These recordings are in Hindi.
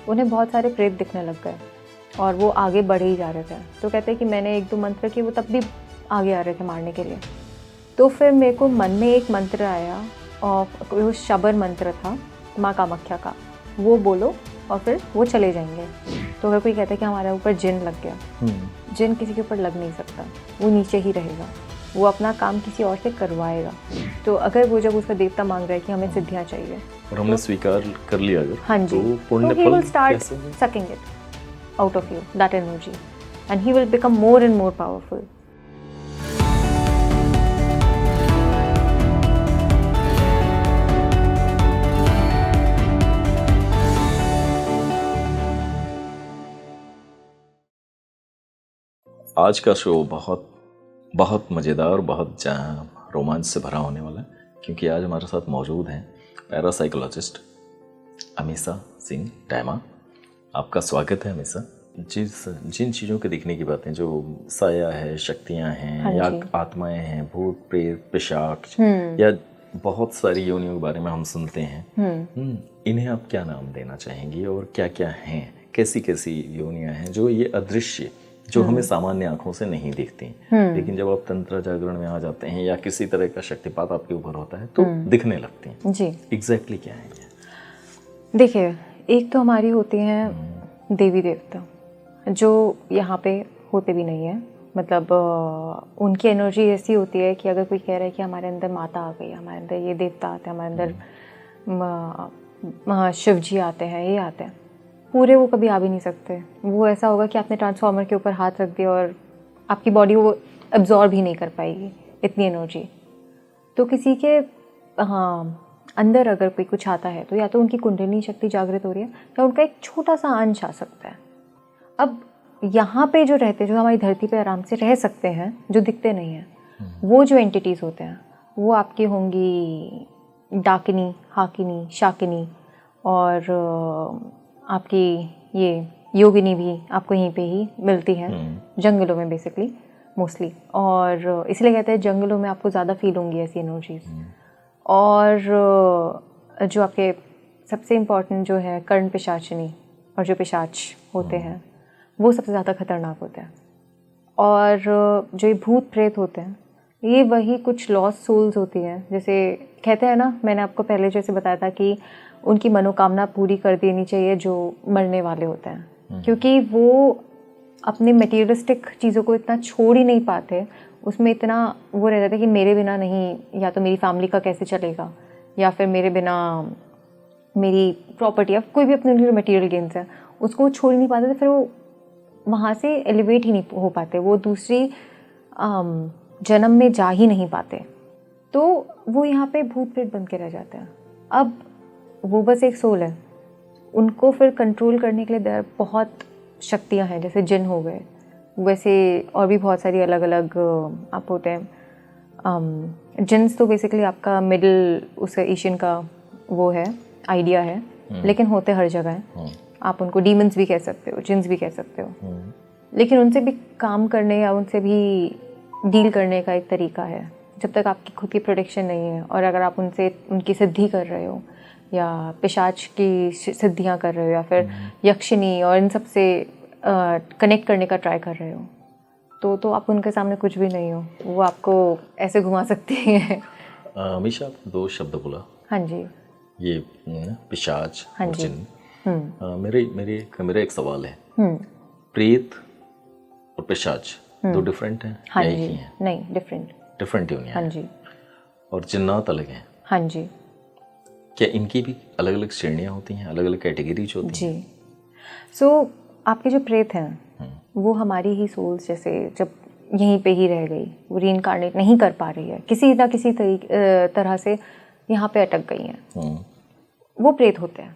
उन्हें बहुत सारे प्रेत दिखने लग गए और वो आगे बढ़े ही जा रहे थे। तो कहते हैं कि मैंने 1-2 मंत्र किए, वो तब भी आगे आ रहे थे मारने के लिए। तो फिर मेरे को मन में एक मंत्र आया और वो शबर मंत्र था माँ कामाख्या का, वो बोलो और फिर वो चले जाएंगे। तो अगर कोई कहता है कि हमारे ऊपर जिन लग गया, जिन किसी के ऊपर लग नहीं सकता, वो नीचे ही रहेगा, वो अपना काम किसी और से करवाएगा। तो अगर वो जब उसका देवता मांग रहा है कि हमें सिद्धियाँ चाहिए और हमने स्वीकार कर लिया अगर, हाँ जी, तो he will start sucking it out of you, that energy, and he will become more and more powerful. आज का शो बहुत बहुत मज़ेदार, बहुत रोमांच से भरा होने वाला है, क्योंकि आज हमारे साथ मौजूद हैं पैरासाइकोलॉजिस्ट अमीषा सिंह डैमा। आपका स्वागत है अमीषा। जिन चीज़ों के दिखने की बातें, जो साया है, शक्तियाँ हैं, या आत्माएं हैं, भूत प्रेत पिशाच, या बहुत सारी योनियों के बारे में हम सुनते हैं, इन्हें आप क्या नाम देना चाहेंगी और क्या क्या हैं, कैसी कैसी योनियाँ हैं जो ये अदृश्य, जो हमें सामान्य आंखों से नहीं दिखती, लेकिन जब आप तंत्र जागरण में आ जाते हैं या किसी तरह का शक्तिपात आपके ऊपर होता है तो दिखने लगती हैं जी। एग्जैक्टली क्या है ये? देखिए, एक तो हमारी होती हैं देवी देवता, जो यहाँ पे होते भी नहीं है। मतलब उनकी एनर्जी ऐसी होती है कि अगर कोई कह रहा है कि हमारे अंदर माता आ गई, हमारे अंदर ये देवता आते हैं, हमारे अंदर शिव जी आते हैं, ये आते हैं, पूरे वो कभी आ भी नहीं सकते। वो ऐसा होगा कि आपने ट्रांसफार्मर के ऊपर हाथ रख दिया और आपकी बॉडी वो एब्जॉर्ब ही नहीं कर पाएगी, इतनी एनर्जी। तो किसी के अंदर अगर कोई कुछ आता है तो या तो उनकी कुंडलिनी शक्ति जागृत हो रही है या उनका एक छोटा सा अंश आ सकता है। अब यहाँ पे जो रहते हैं, जो हमारी धरती पे आराम से रह सकते हैं, जो दिखते नहीं हैं, वो जो एंटिटीज़ होते हैं वो आपकी होंगी डाकिनी, हाकिनी, शाकिनी, और आपकी ये योगिनी भी आपको यहीं पे ही मिलती हैं, जंगलों में बेसिकली मोस्टली। और इसलिए कहते हैं जंगलों में आपको ज़्यादा फील होंगी ऐसी एनर्जीज। और जो आपके सबसे इम्पॉर्टेंट जो है कर्ण पिशाचिनी और जो पिशाच होते हैं वो सबसे ज़्यादा खतरनाक होते हैं। और जो ये भूत प्रेत होते हैं ये वही कुछ लॉस्ट सोल्स होती हैं, जैसे कहते हैं ना, मैंने आपको पहले जैसे बताया था कि उनकी मनोकामना पूरी कर देनी चाहिए जो मरने वाले होते हैं, क्योंकि वो अपने मटेरियलिस्टिक चीज़ों को इतना छोड़ ही नहीं पाते, उसमें इतना वो रह जाता है कि मेरे बिना नहीं, या तो मेरी फैमिली का कैसे चलेगा, या फिर मेरे बिना मेरी प्रॉपर्टी, या कोई भी अपने लिए मटेरियल गेन्स है उसको छोड़ ही नहीं पाते, तो फिर वो वहाँ से एलिवेट ही नहीं हो पाते, वो दूसरी जन्म में जा ही नहीं पाते, तो वो यहाँ पे भूत प्रेत बन के रह जाते हैं। अब वो बस एक सोल है, उनको फिर कंट्रोल करने के लिए बहुत शक्तियाँ हैं, जैसे जिन हो गए, वैसे और भी बहुत सारी अलग अलग आप होते हैं। जिन्स तो बेसिकली आपका मिडिल उस एशियन का वो है आइडिया है, लेकिन होते हर जगह हैं। आप उनको डीमंस भी कह सकते हो, जिन्स भी कह सकते हो, लेकिन उनसे भी काम करने या उनसे भी डील करने का एक तरीका है, जब तक आपकी खुद की प्रोटेक्शन नहीं है। और अगर आप उनसे उनकी सिद्धि कर रहे हो या पिशाच की सिद्धियाँ कर रहे हो या फिर यक्षिनी और इन सब से कनेक्ट करने का ट्राई कर रहे हो, तो आप उनके सामने कुछ भी नहीं हो, वो आपको ऐसे घुमा सकती हैं। हमेशा आपने 2 शब्द बोला। हाँ जी। ये पिशाच हाँ और जी। जिन। मेरा एक सवाल है, प्रेत और पिशाच दो डिफरेंट हैं? हाँ या जी। एक ही हैं? नहीं, डिफरेंट ही हाँ जी। और जिन्नात अलग हैं? हाँ जी। क्या इनकी भी अलग अलग श्रेणियाँ होती हैं, अलग अलग कैटेगरीज होती हैं? जी। सो आपके जो प्रेत हैं वो हमारी ही सोल्स, जैसे जब यहीं पे ही रह गई, वो रीइंकार्नेट नहीं कर पा रही है, किसी ना किसी तरह से यहाँ पे अटक गई हैं, वो प्रेत होते हैं।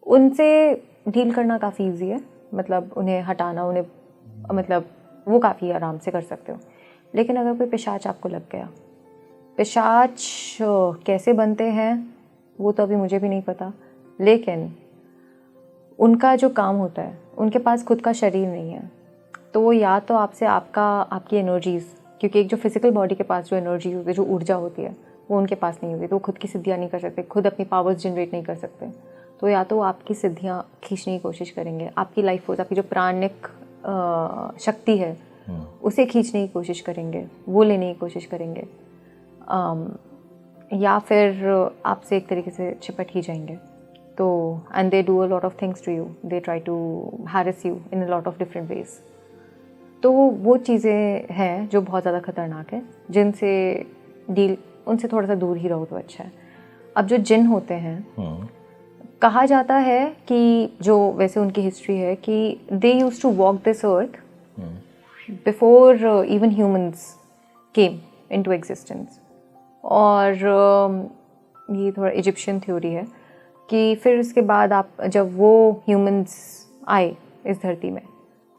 उनसे डील करना काफ़ी ईजी है, मतलब उन्हें हटाना, उन्हें मतलब वो काफ़ी आराम से कर सकते हो। लेकिन अगर कोई पिशाच आपको लग गया, पिशाच कैसे बनते हैं वो तो अभी मुझे भी नहीं पता, लेकिन उनका जो काम होता है, उनके पास खुद का शरीर नहीं है, तो वो या तो आपसे आपकी एनर्जीज़, क्योंकि एक जो फिजिकल बॉडी के पास जो एनर्जी होती है, जो ऊर्जा होती है, वो उनके पास नहीं होती, तो वो खुद की सिद्धियाँ नहीं कर सकते, खुद अपनी पावर्स जनरेट नहीं कर सकते, तो या तो वो आपकी सिद्धियाँ खींचने की कोशिश करेंगे, आपकी लाइफ फोर्स, आपकी जो प्राणिक शक्ति है उसे खींचने की कोशिश करेंगे, वो लेने की कोशिश करेंगे, या फिर आपसे एक तरीके से चिपट ही जाएंगे। तो and they do a lot of things to you, they try to harass you in a lot of different ways. तो वो चीज़ें हैं जो बहुत ज़्यादा खतरनाक है, जिनसे डील उनसे थोड़ा सा दूर ही रहो तो अच्छा है। अब जो जिन होते हैं, कहा जाता है कि जो वैसे उनकी हिस्ट्री है कि they used to walk this earth before even humans came into existence. और ये थोड़ा इजिप्शियन थ्योरी है कि फिर उसके बाद आप जब वो ह्यूमंस आए इस धरती में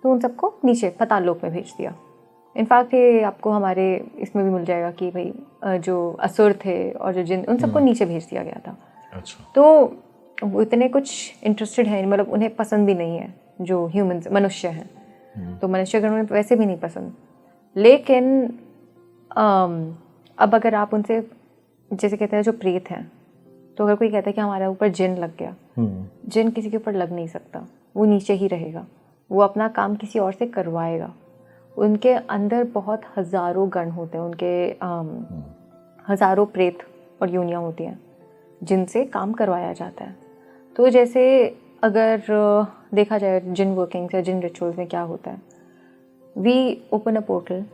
तो उन सबको नीचे पाताल लोक में भेज दिया। इनफैक्ट ये आपको हमारे इसमें भी मिल जाएगा कि भाई जो असुर थे और जो जिन, उन सबको नीचे भेज दिया गया था। अच्छा। तो वो इतने कुछ इंटरेस्टेड हैं, मतलब उन्हें पसंद भी नहीं है जो ह्यूमंस मनुष्य हैं, तो मनुष्य गण उन्हें वैसे भी नहीं पसंद। लेकिन अब अगर आप उनसे, जैसे कहते हैं जो प्रेत हैं, तो अगर कोई कहता है कि हमारे ऊपर जिन लग गया, जिन किसी के ऊपर लग नहीं सकता, वो नीचे ही रहेगा, वो अपना काम किसी और से करवाएगा। उनके अंदर बहुत हज़ारों गण होते हैं, उनके हज़ारों प्रेत और योनियाँ होती हैं जिनसे काम करवाया जाता है। तो जैसे अगर देखा जाए जिन वर्किंग्स या जिन रिचुअल्स में क्या होता है, we open a portal.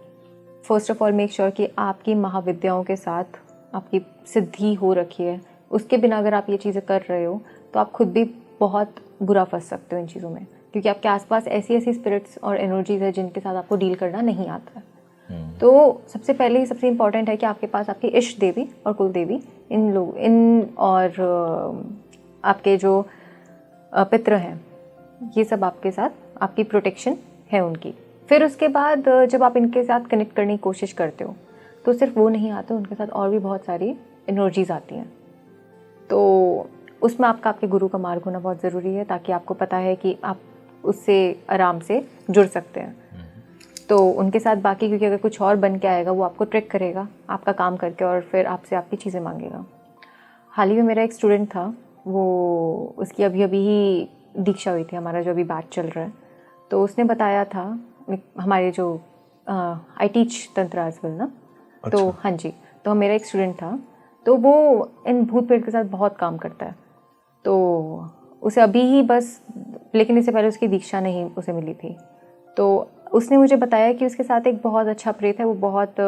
First of all make sure कि आपकी महाविद्याओं के साथ आपकी सिद्धि हो रखी है। उसके बिना अगर आप ये चीज़ें कर रहे हो तो आप खुद भी बहुत बुरा फंस सकते हो इन चीज़ों में, क्योंकि आपके आसपास ऐसी ऐसी स्पिरिट्स और एनर्जीज है जिनके साथ आपको डील करना नहीं आता है। तो सबसे पहले ही सबसे इम्पॉर्टेंट है कि आपके पास आपकी इष्ट देवी और कुल देवी और आपके जो पितृ हैं, ये सब आपके साथ आपकी प्रोटेक्शन है उनकी। फिर उसके बाद जब आप इनके साथ कनेक्ट करने की कोशिश करते हो तो सिर्फ वो नहीं आते, उनके साथ और भी बहुत सारी एनर्जीज आती हैं। तो उसमें आपके गुरु का मार्ग होना बहुत ज़रूरी है, ताकि आपको पता है कि आप उससे आराम से जुड़ सकते हैं। तो उनके साथ बाकी, क्योंकि अगर कुछ और बन के आएगा वो आपको ट्रिक करेगा आपका काम करके, और फिर आपसे आपकी चीज़ें मांगेगा। हाल ही में मेरा एक स्टूडेंट था, वो उसकी अभी ही दीक्षा हुई थी, हमारा जो अभी बैच चल रहा है। तो उसने बताया था, हमारे जो आई टीच तंत्र एज वेल ना। अच्छा। तो हाँ जी, तो मेरा एक स्टूडेंट था, तो वो इन भूत प्रेत के साथ बहुत काम करता है। तो उसे अभी ही बस, लेकिन इससे पहले उसकी दीक्षा नहीं उसे मिली थी। तो उसने मुझे बताया कि उसके साथ एक बहुत अच्छा प्रेत है, वो बहुत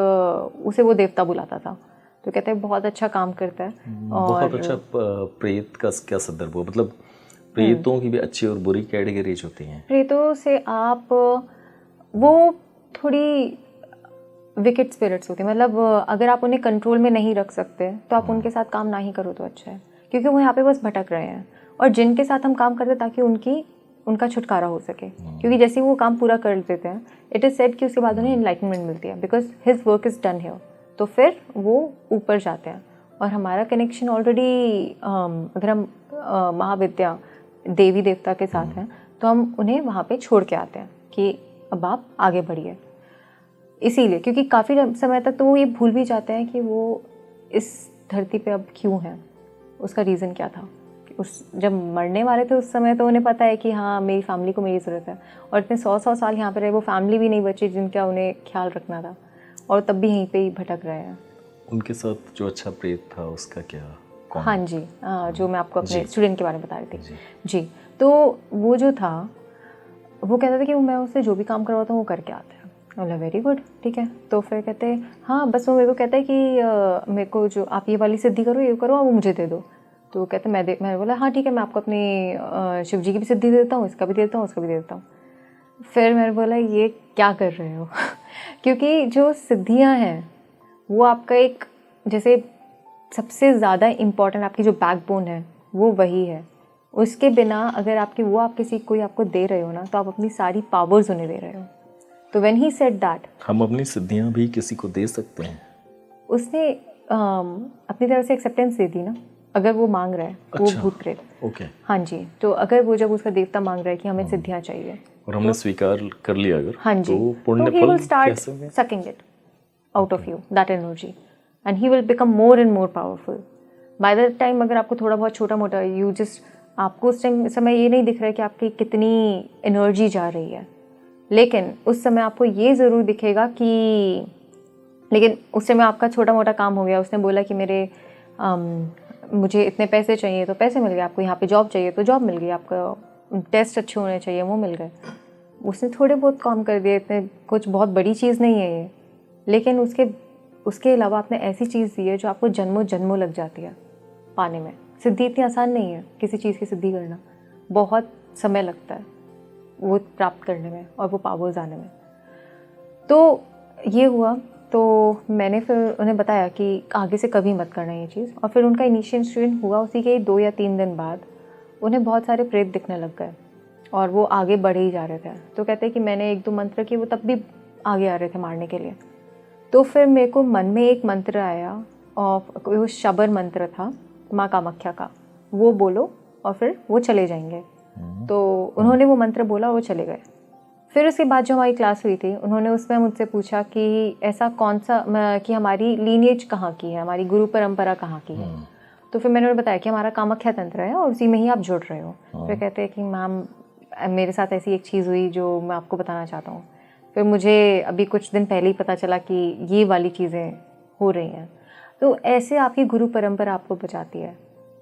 उसे वो देवता बुलाता था। तो कहते हैं बहुत अच्छा काम करता है। और बहुत अच्छा। प्रेत का क्या संदर्भ हो, मतलब प्रेतों की भी अच्छी और बुरी कैटेगरीज होती हैं। प्रेतों से आप, वो थोड़ी विकेट स्पिरिट्स होती हैं, मतलब अगर आप उन्हें कंट्रोल में नहीं रख सकते तो आप उनके साथ काम ना ही करो तो अच्छा है, क्योंकि वो यहाँ पे बस भटक रहे हैं। और जिनके साथ हम काम करते हैं ताकि उनका छुटकारा हो सके, क्योंकि जैसे वो काम पूरा कर देते हैं, इट इज़ सेड कि उसके बाद उन्हें एनलाइटमेंट मिलती है, because his work is done here. तो फिर वो ऊपर जाते हैं। और हमारा कनेक्शन ऑलरेडी, अगर हम महाविद्या देवी देवता के साथ हैं तो हम उन्हें वहाँ पे छोड़ के आते हैं कि अब आप आगे बढ़िए। इसीलिए, क्योंकि काफ़ी समय तक तो वो ये भूल भी जाते हैं कि वो इस धरती पे अब क्यों हैं, उसका रीज़न क्या था। जब मरने वाले थे उस समय तो उन्हें पता है कि हाँ मेरी फैमिली को मेरी ज़रूरत है, और इतने 100 साल यहाँ पे रहे, वो फैमिली भी नहीं बची जिनका उन्हें ख्याल रखना था, और तब भी यहीं पे ही भटक रहे हैं। उनके साथ जो अच्छा प्रेत था उसका क्या, कौन? हाँ जी, जो मैं आपको अपने स्टूडेंट के बारे में बता रही थी जी। तो वो जो था, वो कहता था कि मैं उससे जो भी काम करवाता हूँ वो करके आता है। बोला वेरी गुड, ठीक है। तो फिर कहते हैं हाँ, बस वो मेरे को कहता है कि मेरे को जो आप ये वाली सिद्धि करो, ये करो, वो मुझे दे दो। तो कहते मैं बोला हाँ ठीक है, मैं आपको अपनी शिव जी की भी सिद्धि दे देता हूँ, इसका भी दे देता हूँ, उसका भी दे देता हूँ। फिर मैंने बोला ये क्या कर रहे हो क्योंकि जो सिद्धियाँ हैं वो आपका एक, जैसे सबसे ज़्यादा इम्पॉर्टेंट आपकी जो बैकबोन है वो वही है। उसके बिना अगर आप कोई आपको दे रहे हो ना, तो आप अपनी सारी पावर्स उन्हें दे रहे हो। तो व्हेन ही सेड दैट, हम अपनी सिद्धियाँ भी किसी को दे सकते हैं। उसने अपनी तरफ से एक्सेप्टेंस दे दी ना, अगर वो मांग रहा है। अच्छा, वो भूत प्रेत। ओके। हाँ जी, तो अगर वो जब उसका देवता मांग रहा है कि हमें सिद्धियाँ चाहिए और हमने स्वीकार कर लिया अगर, हाँ जी, तो पुण्य he will start sucking it out of you, that energy, and he will become more and more powerful. By the time अगर आपको थोड़ा बहुत छोटा मोटा, you just आपको उस समय ये नहीं दिख रहा है कि आपकी कितनी एनर्जी जा रही है, लेकिन उस समय आपको ये ज़रूर दिखेगा कि लेकिन उस समय आपका छोटा मोटा काम हो गया। उसने बोला कि मुझे इतने पैसे चाहिए तो पैसे मिल गए, आपको यहाँ पे जॉब चाहिए तो जॉब मिल गई, आपका टेस्ट अच्छे होने चाहिए वो मिल गए। उसने थोड़े बहुत काम कर दिए, इतने कुछ बहुत बड़ी चीज़ नहीं है ये, लेकिन उसके अलावा आपने ऐसी चीज़ दी है जो आपको जन्मों जन्मों लग जाती है पाने में। सिद्धि इतनी आसान नहीं है, किसी चीज़ की सिद्धि करना बहुत समय लगता है वो प्राप्त करने में और वो पावर्स आने में। तो ये हुआ, तो मैंने फिर उन्हें बताया कि आगे से कभी मत करना ये चीज़। और फिर उनका इनिशिएशन हुआ, उसी के 2 या 3 दिन बाद उन्हें बहुत सारे प्रेत दिखने लग गए और वो आगे बढ़े ही जा रहे थे। तो कहते हैं कि मैंने 1-2 मंत्र किए, वो तब भी आगे आ रहे थे मारने के लिए। तो फिर मेरे को मन में एक मंत्र आया और वो शबर मंत्र था माँ कामाख्या का, वो बोलो और फिर वो चले जाएंगे। तो उन्होंने वो मंत्र बोला और वो चले गए। फिर उसके बाद जो हमारी क्लास हुई थी, उन्होंने उसमें मुझसे पूछा कि ऐसा कौन सा कि हमारी लीनिएज कहाँ की है, हमारी गुरु परंपरा कहाँ की है। तो फिर मैंने उन्हें बताया कि हमारा कामाख्या तंत्र है और उसी में ही आप जुड़ रहे हो। फिर कहते हैं कि मैम मेरे साथ ऐसी एक चीज़ हुई जो मैं आपको बताना चाहता हूँ। फिर मुझे अभी कुछ दिन पहले ही पता चला कि ये वाली चीज़ें हो रही हैं। तो ऐसे आपकी गुरु परंपरा आपको बचाती है,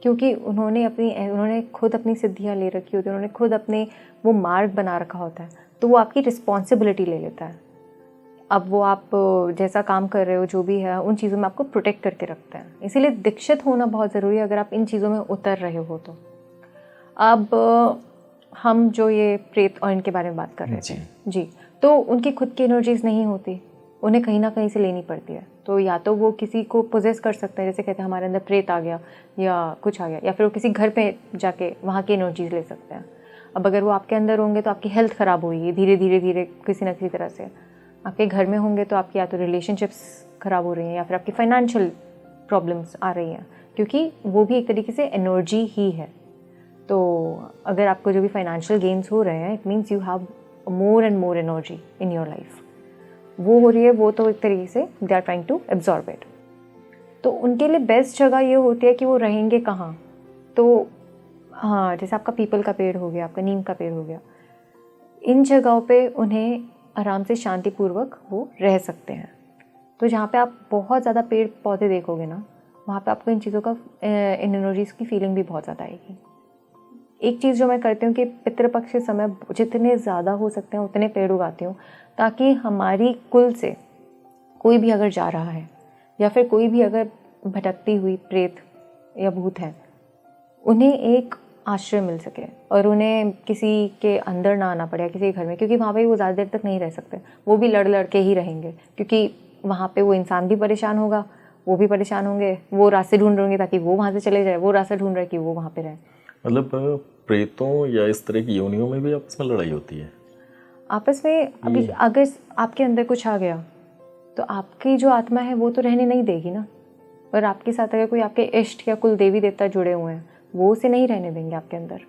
क्योंकि उन्होंने खुद अपनी सिद्धियाँ ले रखी होती है, उन्होंने खुद अपने वो मार्ग बना रखा होता है, तो वो आपकी रिस्पॉन्सिबिलिटी ले लेता है। अब वो आप जैसा काम कर रहे हो जो भी है, उन चीज़ों में आपको प्रोटेक्ट करके रखते हैं। इसीलिए दीक्षित होना बहुत ज़रूरी है अगर आप इन चीज़ों में उतर रहे हो तो। अब हम जो ये प्रेत और इनके बारे में बात कर रहे थे जी, तो उनकी खुद की एनर्जीज नहीं होती, उन्हें कहीं ना कहीं से लेनी पड़ती है। तो या तो वो किसी को पोजेस कर सकते हैं, जैसे कहते हैं हमारे अंदर प्रेत आ गया या कुछ आ गया, या फिर वो किसी घर पे जाके वहाँ की एनर्जीज ले सकते हैं। अब अगर वो आपके अंदर होंगे तो आपकी हेल्थ ख़राब होगी धीरे धीरे किसी न किसी तरह से। आपके घर में होंगे तो आपकी या तो रिलेशनशिप्स ख़राब हो रही हैं या फिर आपकी फाइनेंशियल प्रॉब्लम्स आ रही हैं, क्योंकि वो भी एक तरीके से एनर्जी ही है। तो अगर आपको जो भी फाइनेंशियल गेन्स हो रहे हैं, it means you have more and more energy in your life, वो हो रही है, वो तो एक तरीके से they are trying to absorb it. तो उनके लिए बेस्ट जगह ये होती है कि वो रहेंगे कहाँ। तो हाँ, जैसे आपका पीपल का पेड़ हो गया, आपका नीम का पेड़ हो गया, इन जगहों पे उन्हें आराम से शांतिपूर्वक वो रह सकते हैं। तो जहाँ पे आप बहुत ज़्यादा पेड़ पौधे देखोगे ना, वहाँ पे आपको इन चीज़ों का इन एनर्जीज़ की फीलिंग भी बहुत ज़्यादा आएगी। एक चीज़ जो मैं करती हूँ कि पितृपक्ष के समय जितने ज़्यादा हो सकते हैं उतने पेड़ उगाती हूँ, ताकि हमारी कुल से कोई भी अगर जा रहा है या फिर कोई भी अगर भटकती हुई प्रेत या भूत है, उन्हें एक आश्रय मिल सके और उन्हें किसी के अंदर ना आना पड़े, किसी के घर में, क्योंकि वहाँ पे वो ज़्यादा देर तक नहीं रह सकते, वो भी लड़ के ही रहेंगे, क्योंकि वहाँ पे वो इंसान भी परेशान होगा, वो भी परेशान होंगे, वो रास्ते ढूंढ रहे होंगे ताकि वो वहाँ से चले जाए, वो रास्ता ढूंढ रहे हैं कि वो वहाँ पे रहे। मतलब प्रेतों या इस तरह की योनियों में भी आपस में लड़ाई होती है आपस में। अभी अगर आपके अंदर कुछ आ गया तो आपकी जो आत्मा है वो तो रहने नहीं देगी ना, और आपके साथ अगर कोई आपके इष्ट या कुल देवी देवता जुड़े हुए हैं, वो उसे नहीं रहने देंगे आपके अंदर।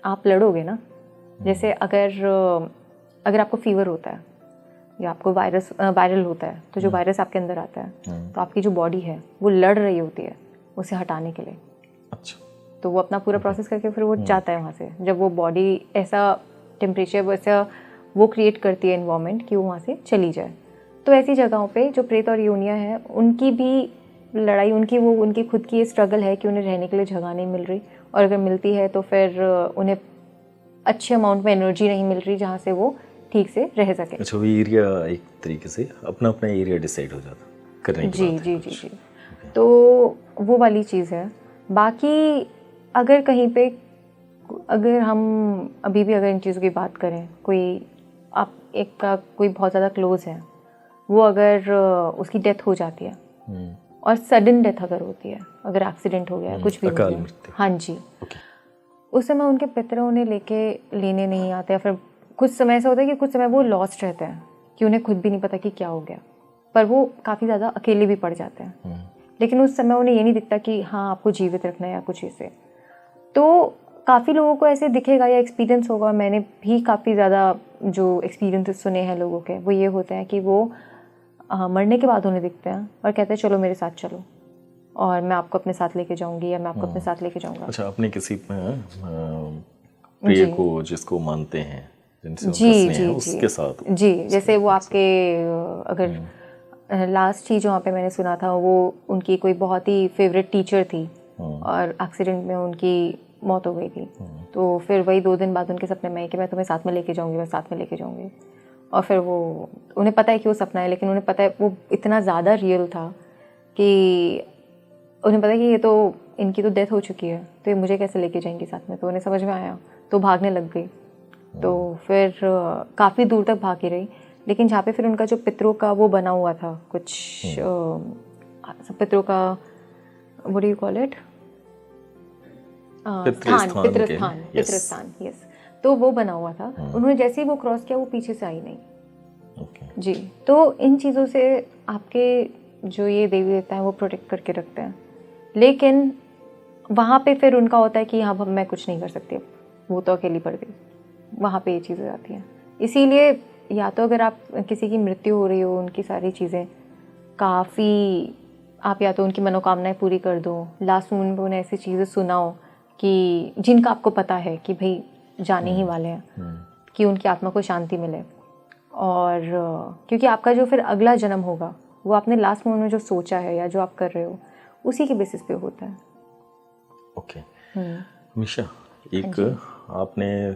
आप लड़ोगे ना। जैसे अगर आपको फीवर होता है या आपको वायरल होता है, तो जो वायरस आपके अंदर आता है, तो आपकी जो बॉडी है वो लड़ रही होती है उसे हटाने के लिए। अच्छा। तो वो अपना पूरा प्रोसेस करके फिर वो जाता है वहाँ से। जब वो बॉडी ऐसा टेम्परेचर वैसा वो क्रिएट करती है एनवायरनमेंट कि वो वहाँ से चली जाए। तो ऐसी जगहों पे जो प्रेत और योनियाँ हैं, उनकी भी लड़ाई, उनकी खुद की ये स्ट्रगल है कि उन्हें रहने के लिए जगह नहीं मिल रही, और अगर मिलती है तो फिर उन्हें अच्छे अमाउंट में एनर्जी नहीं मिल रही जहाँ से वो ठीक से रह सके। अच्छा, वो एरिया एक तरीके से अपना एरिया डिसाइड हो जाता करने की बात है। जी। तो वो वाली चीज़ है। बाकी अगर कहीं पे अगर हम अभी भी अगर इन चीज़ों की बात करें, कोई बहुत ज़्यादा क्लोज है, वो अगर उसकी डेथ हो जाती है और सडन डेथ अगर होती है, अगर एक्सीडेंट हो गया, कुछ भी हो गया, हाँ जी, उस समय उनके पितर उन्हें लेने नहीं आते, या फिर कुछ समय ऐसा होता है कि कुछ समय वो लॉस्ट रहते हैं कि उन्हें खुद भी नहीं पता कि क्या हो गया, पर वो काफ़ी ज़्यादा अकेले भी पड़ जाते हैं। लेकिन उस समय उन्हें ये नहीं दिखता कि हाँ आपको जीवित रखना है या कुछ ऐसे। तो काफ़ी लोगों को ऐसे दिखेगा या एक्सपीरियंस होगा, मैंने भी काफ़ी ज़्यादा जो एक्सपीरियंसेस सुने हैं लोगों के, वो ये होते हैं कि वो मरने के बाद उन्हें दिखते हैं और कहते हैं चलो मेरे साथ चलो। और मैं आपको अपने साथ लेके जाऊंगी या मैं आपको अपने साथ लेके जाऊंगा। अच्छा, अपने किसी प्रिय को जिसको मानते हैं, जिनसे जी उनका स्नेह जी है, जी उसके साथ जी, जैसे वो आपके अगर लास्ट चीज़ वहाँ पे मैंने सुना था, वो उनकी कोई बहुत ही फेवरेट टीचर थी और एक्सीडेंट में उनकी मौत हो गई थी। तो फिर वही 2 दिन बाद उनके सपने में आई कि मैं तुम्हें साथ में लेके जाऊंगी, मैं साथ में लेके जाऊंगी। और फिर वो, उन्हें पता है कि वो सपना है, लेकिन उन्हें पता है वो इतना ज़्यादा रियल था कि उन्हें पता है कि ये तो, इनकी तो डेथ हो चुकी है, तो ये मुझे कैसे लेके जाएंगी साथ में। तो उन्हें समझ में आया, तो भागने लग गई। तो फिर काफ़ी दूर तक भागी रही, लेकिन जहाँ पे फिर उनका जो पितरों का वो बना हुआ था कुछ, पितरों का, what do you call it, पितृस्थान, यस। तो वो बना हुआ था, उन्होंने जैसे ही वो क्रॉस किया, वो पीछे से आई नहीं। जी, तो इन चीज़ों से आपके जो ये देवी देवता हैं वो प्रोटेक्ट करके रखते हैं। लेकिन वहाँ पे फिर उनका होता है कि हाँ, अब मैं कुछ नहीं कर सकती, अब वो तो अकेली पड़ गई। वहाँ पे ये चीज़ हो जाती है। इसीलिए या तो अगर आप किसी की मृत्यु हो रही हो, उनकी सारी चीज़ें काफ़ी, आप या तो उनकी मनोकामनाएं पूरी कर दो, लास्ट मोमेंट में उन्हें ऐसी चीज़ें सुनाओ कि जिनका आपको पता है कि भाई जाने ही वाले हैं, कि उनकी आत्मा को शांति मिले। और क्योंकि आपका जो फिर अगला जन्म होगा, वो आपने लास्ट मोमेंट में जो सोचा है या जो आप कर रहे हो, उसी के बेसिस पे होता है। ओके मिशा, एक आपने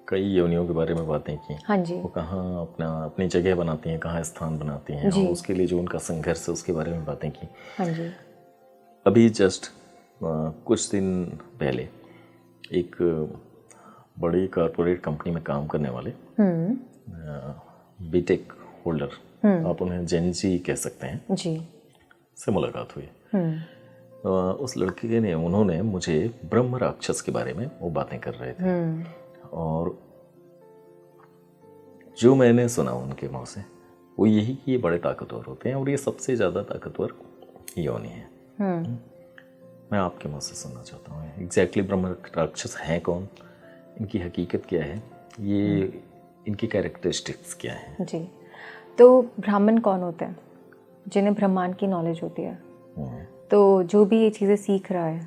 कई योनियों के बारे में बातें की। हाँ जी। वो कहाँ अपनी जगह बनाती हैं, कहाँ स्थान बनाती हैं, और उसके लिए जो उनका संघर्ष है उसके बारे में बातें की। हाँ जी। अभी जस्ट कुछ दिन पहले एक बड़ी कॉरपोरेट कंपनी में काम करने वाले बीटेक होल्डर, आप उन्हें जेन जी कह सकते हैं जी, से मुलाकात हुई। उस लड़के ने, उन्होंने मुझे ब्रह्म राक्षस के बारे में वो बातें कर रहे थे, और जो मैंने सुना उनके मुँह से वो यही कि ये बड़े ताकतवर होते हैं और ये सबसे ज़्यादा ताकतवर योनि है। मैं आपके मुँह से सुनना चाहता हूँ एग्जैक्टली ब्रह्म राक्षस हैं कौन, इनकी हकीकत क्या है, ये इनकी कैरेक्टरिस्टिक्स क्या हैं। जी, तो ब्राह्मण कौन होते हैं? जिन्हें ब्रह्मांड की नॉलेज होती है। तो जो भी ये चीज़ें सीख रहा है,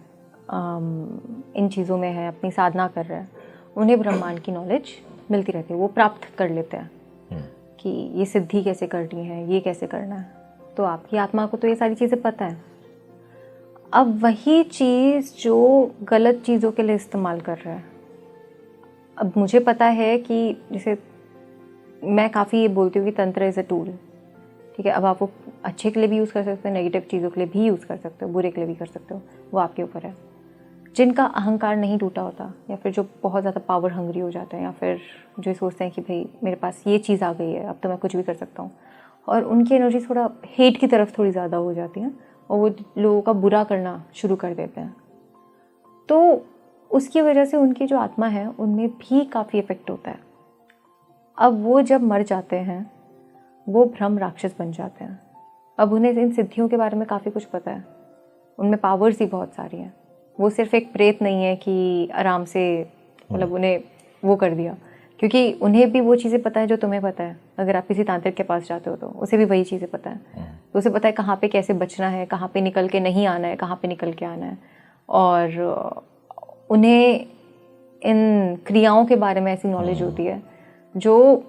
इन चीज़ों में है, अपनी साधना कर रहा है, उन्हें ब्रह्मांड की नॉलेज मिलती रहती है, वो प्राप्त कर लेते हैं कि ये सिद्धि कैसे करनी है, ये कैसे करना है। तो आपकी आत्मा को तो ये सारी चीज़ें पता है। अब वही चीज़ जो गलत चीज़ों के लिए इस्तेमाल कर रहा है, अब मुझे पता है कि जैसे मैं काफ़ी ये बोलती हूँ कि तंत्र इज़ अ टूल, ठीक है। अब आप वो अच्छे के लिए भी यूज़ कर सकते हो, नेगेटिव चीज़ों के लिए भी यूज़ कर सकते हो, बुरे के लिए भी कर सकते हो, वो आपके ऊपर है। जिनका अहंकार नहीं टूटा होता, या फिर जो बहुत ज़्यादा पावर हंग्री हो जाते हैं, या फिर जो सोचते हैं कि भाई मेरे पास ये चीज़ आ गई है, अब तो मैं कुछ भी कर सकता हूँ, और उनकी एनर्जी थोड़ा हेट की तरफ थोड़ी ज़्यादा हो जाती है और वो लोगों का बुरा करना शुरू कर देते हैं, तो उसकी वजह से उनकी जो आत्मा है उनमें भी काफ़ी इफ़ेक्ट होता है। अब वो जब मर जाते हैं, वो ब्रह्म राक्षस बन जाते हैं। अब उन्हें इन सिद्धियों के बारे में काफ़ी कुछ पता है, उनमें पावर्स ही बहुत सारी हैं। वो सिर्फ एक प्रेत नहीं है कि आराम से मतलब उन्हें वो कर दिया, क्योंकि उन्हें भी वो चीज़ें पता है जो तुम्हें पता है। अगर आप किसी तांत्रिक के पास जाते हो तो उसे भी वही चीज़ें पता है, तो उसे पता है कहाँ पे कैसे बचना है, कहाँ पे निकल के नहीं आना है, कहाँ पे निकल के आना है। और उन्हें इन क्रियाओं के बारे में ऐसी नॉलेज होती है जो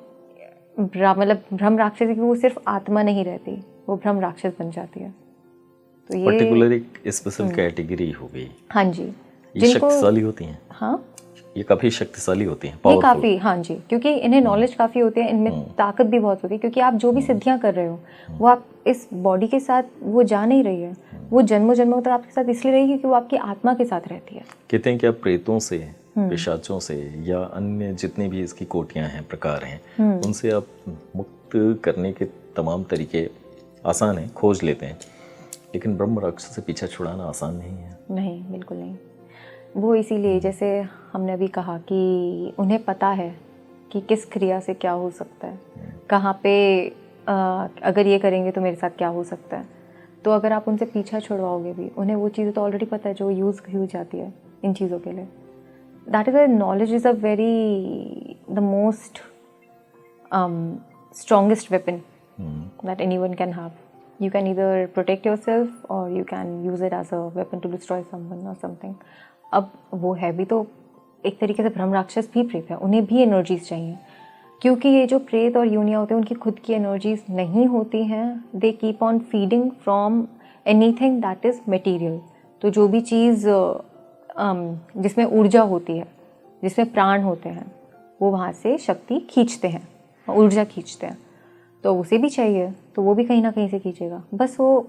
मतलब ब्रह्म राक्षस की, वो सिर्फ आत्मा नहीं रहती, वो ब्रह्म राक्षस बन जाती है। तो ये पर्टिकुलर एक स्पेशल कैटेगरी हो गई। हाँ जी, ये शक्तिशाली होती हैं। हाँ, ये काफ़ी शक्तिशाली होती हैं, ये काफ़ी, हाँ जी, क्योंकि इन्हें नॉलेज काफ़ी होती है, इनमें ताकत भी बहुत होती है। क्योंकि आप जो भी सिद्धियां कर रहे हो, वो आप इस बॉडी के साथ वो जा नहीं रही है, वो जन्मों जन्मों तक आपके साथ इसलिए रहेगी क्योंकि वो आपकी आत्मा के साथ रहती है। कहते हैं कि आप प्रेतों से, पिशाचों से, या अन्य जितनी भी इसकी कोटियां हैं, प्रकार हैं, उनसे आप मुक्त करने के तमाम तरीके आसान हैं, खोज लेते हैं, लेकिन ब्रह्म राक्षस से पीछा छुड़ाना आसान नहीं है। नहीं, बिल्कुल नहीं। वो इसीलिए, जैसे हमने अभी कहा कि उन्हें पता है कि किस क्रिया से क्या हो सकता है, कहाँ पे अगर ये करेंगे तो मेरे साथ क्या हो सकता है। तो अगर आप उनसे पीछा छुड़वाओगे भी, उन्हें वो चीज़ें तो ऑलरेडी पता है जो यूज़ हो जाती है इन चीज़ों के लिए। That is knowledge is a very the most strongest weapon that anyone can have. You can either protect yourself or you can use it as a weapon to destroy someone or something. अब वो है भी तो एक तरीके से ब्रह्म राक्षस भी प्रेत है, उन्हें भी एनर्जीज चाहिए, क्योंकि ये जो प्रेत और योनियाँ होते हैं उनकी खुद की एनर्जीज नहीं होती हैं. They keep on feeding from anything that is material. तो जो भी चीज़ जिसमें ऊर्जा होती है, जिसमें प्राण होते हैं, वो वहाँ से शक्ति खींचते हैं, ऊर्जा खींचते हैं. तो उसे भी चाहिए, तो वो भी कहीं ना कहीं से खींचेगा, बस वो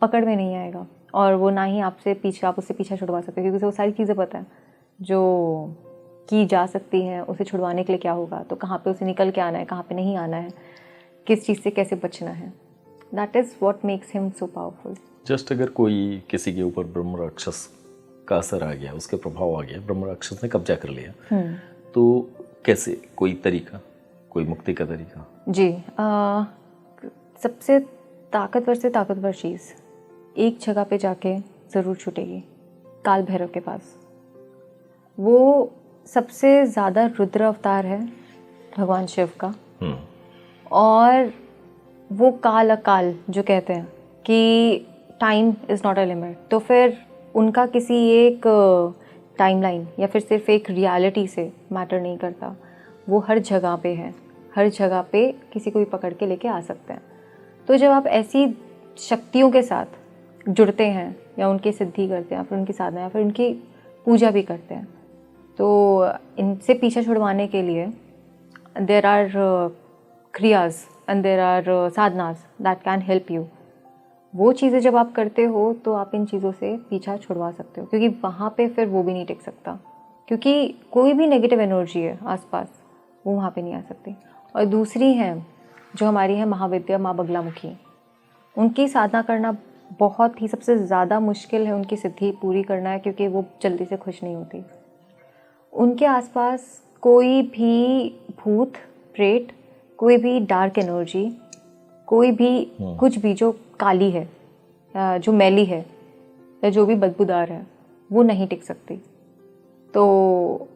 पकड़ में नहीं आएगा. और वो ना ही आप उससे पीछा छुड़वा सकते, क्योंकि उसे वो सारी चीज़ें पता है जो की जा सकती हैं. उसे छुड़वाने के लिए क्या होगा, तो कहाँ पे उसे निकल के आना है, कहाँ पे नहीं आना है, किस चीज़ से कैसे बचना है. That is what makes him so powerful. Just अगर कोई किसी के ऊपर ब्रह्म राक्षस का असर आ गया, उसके प्रभाव आ गया, ब्रह्म राक्षस ने कब्जा कर लिया, तो कैसे, कोई तरीका, कोई मुक्ति का तरीका? जी, सबसे ताकतवर से ताकतवर चीज़ एक जगह पे जाके ज़रूर छूटेगी, काल भैरव के पास. वो सबसे ज़्यादा रुद्र अवतार है भगवान शिव का. और वो काल अकाल जो कहते हैं कि time is not a limit, तो फिर उनका किसी एक टाइमलाइन या फिर सिर्फ एक रियलिटी से मैटर नहीं करता. वो हर जगह पे है, हर जगह पे किसी को भी पकड़ के लेके आ सकते हैं. तो जब आप ऐसी शक्तियों के साथ जुड़ते हैं या उनकी सिद्धि करते हैं, फिर उनकी साधना या फिर उनकी पूजा भी करते हैं, तो इनसे पीछे छुड़वाने के लिए there are kriyas and there are sadhanas that can help you. वो चीज़ें जब आप करते हो तो आप इन चीज़ों से पीछा छुड़वा सकते हो, क्योंकि वहाँ पे फिर वो भी नहीं टिक सकता, क्योंकि कोई भी नेगेटिव एनर्जी है आसपास, वो वहाँ पे नहीं आ सकती. और दूसरी है जो हमारी है महाविद्या माँ बगलामुखी. उनकी साधना करना बहुत ही सबसे ज़्यादा मुश्किल है, उनकी सिद्धि पूरी करना है, क्योंकि वो जल्दी से खुश नहीं होती. उनके आसपास कोई भी भूत प्रेत, कोई भी डार्क एनर्जी, कोई भी कुछ भी जो काली है, जो मैली है या जो भी बदबूदार है, वो नहीं टिक सकती. तो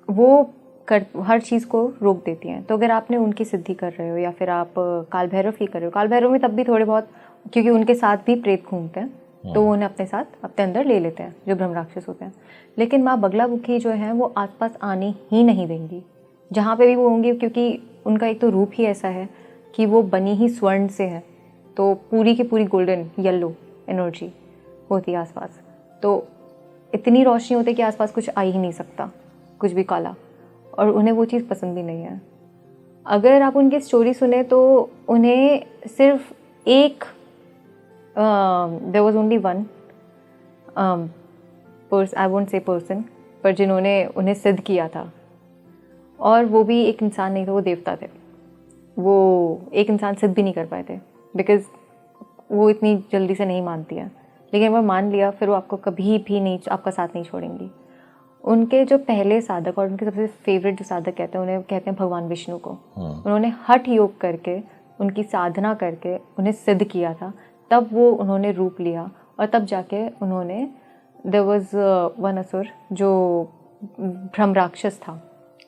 वो हर चीज़ को रोक देती हैं. तो अगर आपने उनकी सिद्धि कर रहे हो या फिर आप काल भैरव ही कर रहे हो, काल भैरव में तब भी थोड़े बहुत, क्योंकि उनके साथ भी प्रेत घूमते हैं, तो वो उन्हें अपने साथ अपने अंदर ले लेते हैं जो ब्रह्म राक्षस होते हैं. लेकिन माँ बगलामुखी जो हैं वो आसपास आने ही नहीं देंगी जहाँ पे भी वो होंगी, क्योंकि उनका एक तो रूप ही ऐसा है कि वो बनी ही स्वर्ण से है, तो पूरी की पूरी गोल्डन येलो एनर्जी होती है आसपास. तो इतनी रोशनी होती है कि आसपास कुछ आ ही नहीं सकता, कुछ भी काला, और उन्हें वो चीज़ पसंद भी नहीं है. अगर आप उनकी स्टोरी सुने तो उन्हें सिर्फ एक there was only one I won't say person, पर जिन्होंने उन्हें सिद्ध किया था, और वो भी एक इंसान नहीं था, वो देवता थे. वो एक इंसान सिद्ध भी नहीं कर पाए थे, बिकॉज़ वो इतनी जल्दी से नहीं मानती है. लेकिन वो मान लिया, फिर वो आपको कभी भी नहीं, आपका साथ नहीं छोड़ेंगी. उनके जो पहले साधक और उनके सबसे फेवरेट जो साधक कहते हैं, उन्हें कहते हैं भगवान विष्णु को. उन्होंने हठ योग करके, उनकी साधना करके उन्हें सिद्ध किया था, तब वो उन्होंने रूप लिया, और तब जाके उन्होंने, देयर वाज वन असुर जो ब्रह्म राक्षस था,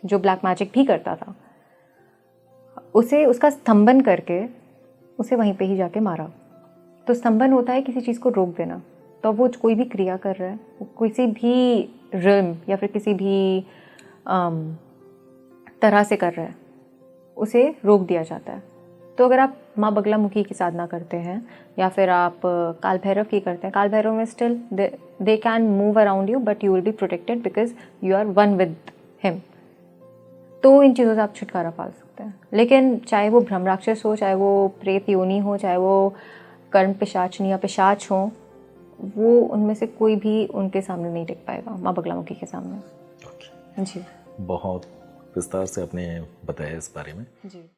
जो ब्लैक मैजिक भी करता था, उसे उसका स्तंभन करके उसे वहीं पे ही जाके मारा. तो स्तंभन होता है किसी चीज़ को रोक देना. तो वो कोई भी क्रिया कर रहा है, किसी भी रिल्म या फिर किसी भी तरह से कर रहा है, उसे रोक दिया जाता है. तो अगर आप माँ बगलामुखी की साधना करते हैं या फिर आप काल भैरव की करते हैं, काल भैरव में still they can move around you, but you will be protected because you are one with him. तो इन चीज़ों से आप छुटकारा पा सकते हैं. लेकिन चाहे वो ब्रह्म राक्षस हो, चाहे वो प्रेत योनि हो, चाहे वो कर्म पिशाचनी या पिशाच हो, वो उनमें से कोई भी उनके सामने नहीं टिक पाएगा, माँ बगलामुखी के सामने. जी, बहुत विस्तार से आपने बताया इस बारे में. जी.